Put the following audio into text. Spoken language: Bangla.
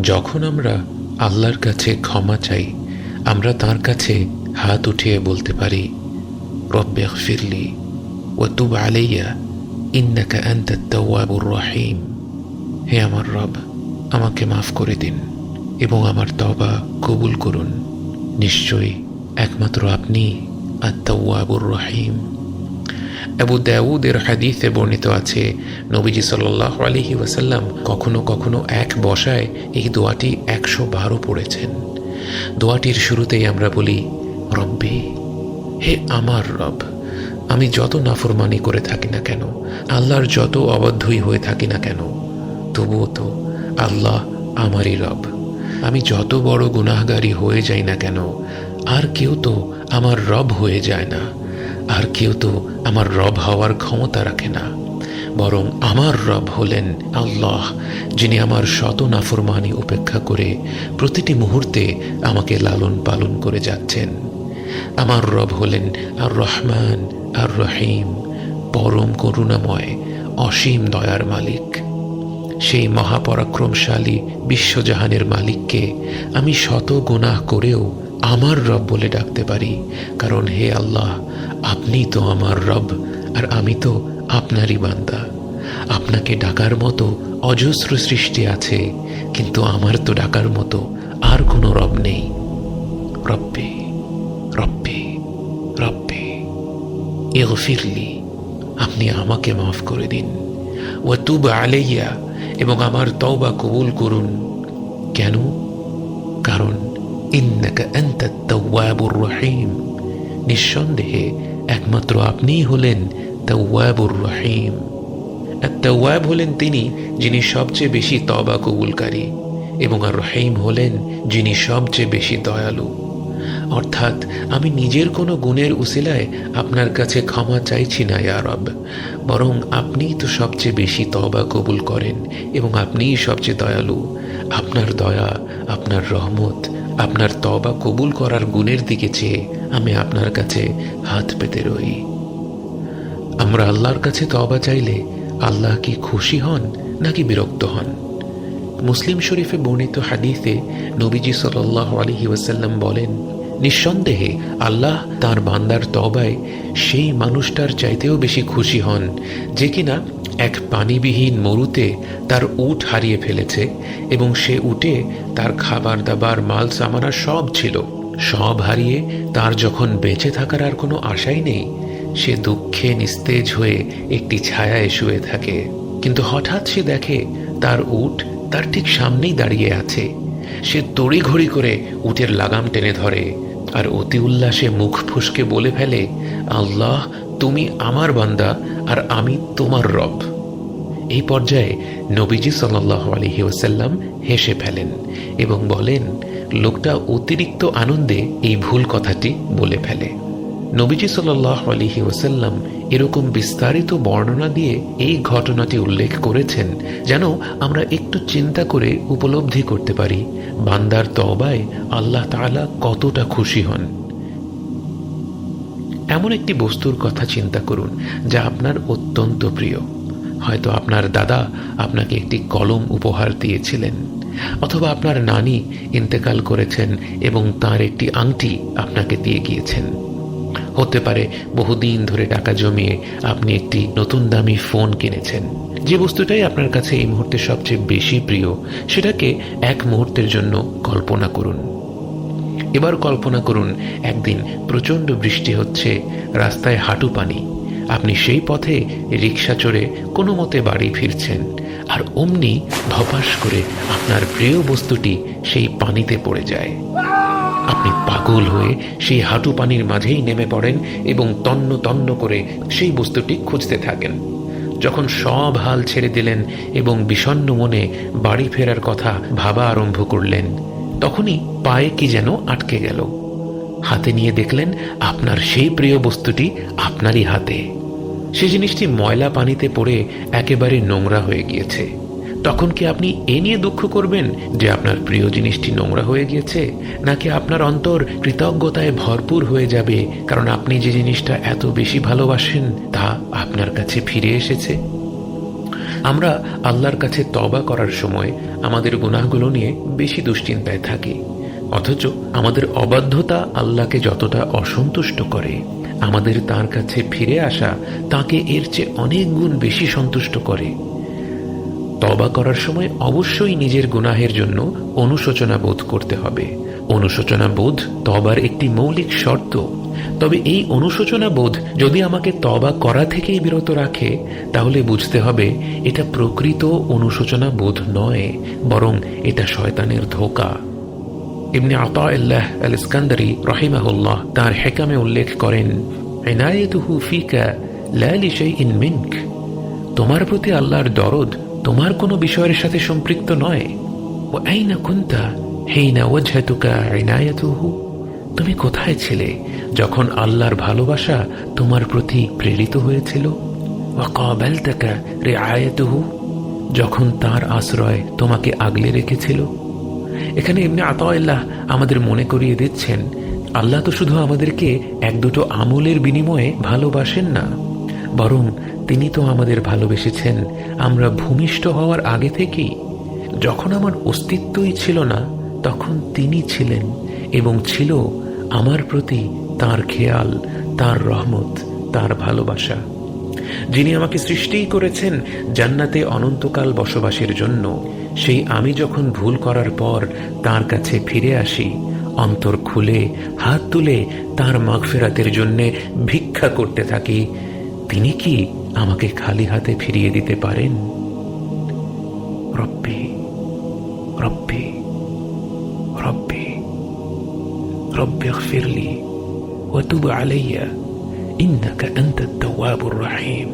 যখন আমরা আল্লাহর কাছে ক্ষমা চাই, আমরা তার কাছে হাত উঠিয়ে বলতে পারি, রব্বে ইগফিরলি ওয়া তুব আলাইয়া ইন্নাকা আনতাত তাওয়াবুর রহিম। হে আমার রব, আমাকে মাফ করে দিন এবং আমার তওবা কবুল করুন। নিশ্চয়ই একমাত্র আপনি আত-তাওয়াবুর রহিম। আবু দাউদের হাদিসে বর্ণিত আছে, নবীজি সাল্লাল্লাহু আলাইহি ওয়াসাল্লাম কখনো কখনো এক বসায় এই দোয়াটি 112 পড়েছেন। দোয়াটির শুরুতেই আমরা বলি, রব্বি, হে আমার রব, আমি যত নাফরমানি করে থাকি না কেন, আল্লাহর যত অবাধ্যই হয়ে থাকি না কেন, তবুও তো আল্লাহ আমারই রব। আমি যত বড় গুনাহগারী হয়ে যাই না কেন, আর কেউ তো আমার রব হয়ে যায় না, আর কেউ তো আমার রব হওয়ার ক্ষমতা রাখে না, বরং আমার রব হলেন আল্লাহ, যিনি আমার শত নাফরমানি উপেক্ষা করে প্রতিটি মুহূর্তে আমাকে লালন পালন করে যাচ্ছেন। আমার রব হলেন আর রহমান আর রহিম, পরম করুণাময়, অসীম দয়ার মালিক। সেই মহাপরাক্রমশালী বিশ্বজাহানের মালিককে আমি শত গুনাহ করেও আমার রব বলে ডাকতে পারি, কারণ হে আল্লাহ, আপনি তো আমার রব, আর আমি তো আপনারই বান্দা। আপনাকে ডাকার মতো অজস্র সৃষ্টি আছে, কিন্তু আমার তো ডাকার মতো আর কোনো রব নেই। রব্বি রব্বি রব্বি ইগফিরলি, আপনি আমাকে মাফ করে দিন। ওয়া তুব আলাইয়া, এবং আমার তওবা কবুল করুন। কেন? কারণ ইন্নাকা আনতাত তাওয়াবুর রহিম, নিঃসন্দেহে একমাত্র আপনিই হলেন তাওয়াবুর রহিম। আর তাওয়াব হলেন তিনি যিনি সবচেয়ে বেশি তওবা কবুলকারী, এবং আর রহিম হলেন যিনি সবচেয়ে বেশি দয়ালু। অর্থাৎ আমি নিজের কোনো গুণের উসিলায় আপনার কাছে ক্ষমা চাইছি না ইয়া রব, বরং আপনিই তো সবচেয়ে বেশি তওবা কবুল করেন এবং আপনিই সবচেয়ে দয়ালু। আপনার দয়া, আপনার রহমত, আপনার তওবা কবুল করার গুণের দিকে চেয়ে আমি আপনার কাছে হাত পেতে রই। আমরা আল্লাহর কাছে তওবা চাইলে আল্লাহ কি খুশি হন নাকি বিরক্ত হন? মুসলিম শরীফে বর্ণিত হাদিসে নবীজি সাল্লাল্লাহু আলাইহি ওয়াসাল্লাম বলেন, নিঃসন্দেহে আল্লাহ তার বান্দার তওবায় সেই মানুষটার চাইতেও বেশি খুশি হন যে কিনা এক পানিবিহীন মরুতে তার উট হারিয়ে ফেলেছে, এবং সে উটে তার খাবার দাবার মাল সামানা সব ছিল। সব হারিয়ে তার যখন বেঁচে থাকার আর কোনো আশাই নেই, সে দুঃখে নিস্তেজ হয়ে একটি ছায়ায় শুয়ে থাকে। কিন্তু হঠাৎ সে দেখে তার উট তার ঠিক সামনেই দাঁড়িয়ে আছে। সে তড়িঘড়ি করে উটের লাগাম টেনে ধরে আর অতি উল্লাসে মুখ ফুসকে বলে ফেলে, আল্লাহ, তুমি আমার বান্দা আর আমি তোমার রব। এই পর্যায়ে নবীজি সাল্লাল্লাহু আলাইহি ওয়াসাল্লাম হেসে ফেলেন এবং বলেন, লোকটা অতিরিক্ত আনন্দে এই ভুল কথাটি বলে ফেলে। নবীজি সাল্লাল্লাহু আলাইহি ওয়াসাল্লাম এরকম বিস্তারিত বর্ণনা দিয়ে এই ঘটনাটি উল্লেখ করেছেন যেন আমরা একটু চিন্তা করে উপলব্ধি করতে পারি বান্দার তওবায় আল্লাহ তাআলা কতটা খুশি হন। এমন একটি বস্তুর কথা চিন্তা করুন যা আপনার অত্যন্ত প্রিয়। হয়তো আপনার দাদা আপনাকে একটি কলম উপহার দিয়েছিলেন, অথবা আপনার নানি ইন্তেকাল করেছেন এবং তার একটি আংটি আপনাকে দিয়ে গিয়েছেন। হতে পারে বহুদিন ধরে টাকা জমিয়ে আপনি একটি নতুন দামি ফোন কিনেছেন। যে বস্তুটাই আপনার কাছে এই মুহূর্তে সবচেয়ে বেশি প্রিয়, সেটাকে এক মুহূর্তের জন্য কল্পনা করুন। এবার কল্পনা করুন একদিন প্রচণ্ড বৃষ্টি হচ্ছে, রাস্তায় হাঁটু পানি। আপনি সেই পথে রিক্সা চড়ে কোনো মতে বাড়ি ফিরছেন, আর অমনি ধপাস করে আপনার প্রিয় বস্তুটি সেই পানিতে পড়ে যায়। আপনি পাগল হয়ে সেই হাঁটু পানির মাঝেই নেমে পড়েন এবং তন্ন তন্ন করে সেই বস্তুটি খুঁজতে থাকেন। যখন সব হাল ছেড়ে দিলেন এবং বিষণ্ণ মনে বাড়ি ফেরার কথা ভাবা আরম্ভ করলেন, তখনই পায়ে কি যেন আটকে গেল। হাতে নিয়ে দেখলেন আপনার সেই প্রিয় বস্তুটি আপনারই হাতে। সে জিনিসটি ময়লা পানিতে পড়ে একেবারে নোংরা হয়ে গিয়েছে। তখন কি আপনি এ নিয়ে দুঃখ করবেন যে আপনার প্রিয় জিনিসটি নোংরা হয়ে গিয়েছে, নাকি আপনার অন্তর কৃতজ্ঞতায় ভরপুর হয়ে যাবে কারণ আপনি যে জিনিসটা এত বেশি ভালোবাসেন তা আপনার কাছে ফিরে এসেছে? আমরা আল্লাহর কাছে তওবা করার সময় আমাদের গুনাহগুলো নিয়ে বেশি দুশ্চিন্তায় থাকি, অথচ আমাদের অবাধ্যতা আল্লাহকে যতটা অসন্তুষ্ট করে, আমাদের তার কাছে ফিরে আসা তাকে এর চেয়ে অনেক গুণ বেশি সন্তুষ্ট করে। তওবা করার সময় অবশ্যই নিজের গুনাহের জন্য অনুশোচনা বোধ করতে হবে। অনুশোচনা বোধ তওবার একটি মৌলিক শর্ত। তবে এই অনুশোচনা বোধ যদি আমাকে তওবা করা থেকেই বিরত রাখে, তাহলে বুঝতে হবে এটা প্রকৃত অনুশোচনা বোধ নয়, বরং এটা শয়তানের ধোঁকা। ইবনে আতাউল্লাহ আল ইস্কান্দারি রাহিমাহুল্লাহ তার হেকামে উল্লেখ করেন, ইনায়াতুহু ফিকা লা লিশাইইন মিনক, তোমার প্রতি আল্লাহর দরদ তোমার কোনো বিষয়ের সাথে সম্পৃক্ত নয়। ওয়া আইনা কুনতা হিনা ওয়াজহাতুকা ইনায়াতুহু, তুমি কোথায় ছিলে যখন আল্লাহর ভালোবাসা তোমার প্রতি প্রেরিত হয়েছিল? ওয়া কাবালতাকা রিআয়াতুহু, যখন তার আশ্রয় তোমাকে আগলে রেখেছিল। এখানে ইবনে আতাউল্লাহ আমাদের মনে করিয়ে দিচ্ছেন, আল্লাহ তো শুধু আমাদেরকে এক দুটো আমলের বিনিময়ে ভালোবাসেন না, বরং তিনি তো আমাদের ভালোবেসেছেন আমরা ভূমিষ্ঠ হওয়ার আগে থেকেই। যখন আমার অস্তিত্বই ছিল না, তখন তিনি ছিলেন এবং ছিল আমার প্রতি তার খেয়াল, তার রহমত, তার ভালোবাসা। যিনি আমাকে সৃষ্টিই করেছেন জান্নাতে অনন্তকাল বসবাসের জন্য, সেই আমি যখন ভুল করার পর তার কাছে ফিরে আসি, অন্তর খুলে হাত তুলে তার মাগফিরাতের জন্যে ভিক্ষা করতে থাকি, তিনি কি আমাকে খালি হাতে ফিরিয়ে দিতে পারেন? রব্বি রব্বি রব্বি রব্বি ইগফিরলি ওয়া তুব আলাইয়া ইন্নাকা আনতাত তাওয়াবুর রহিম।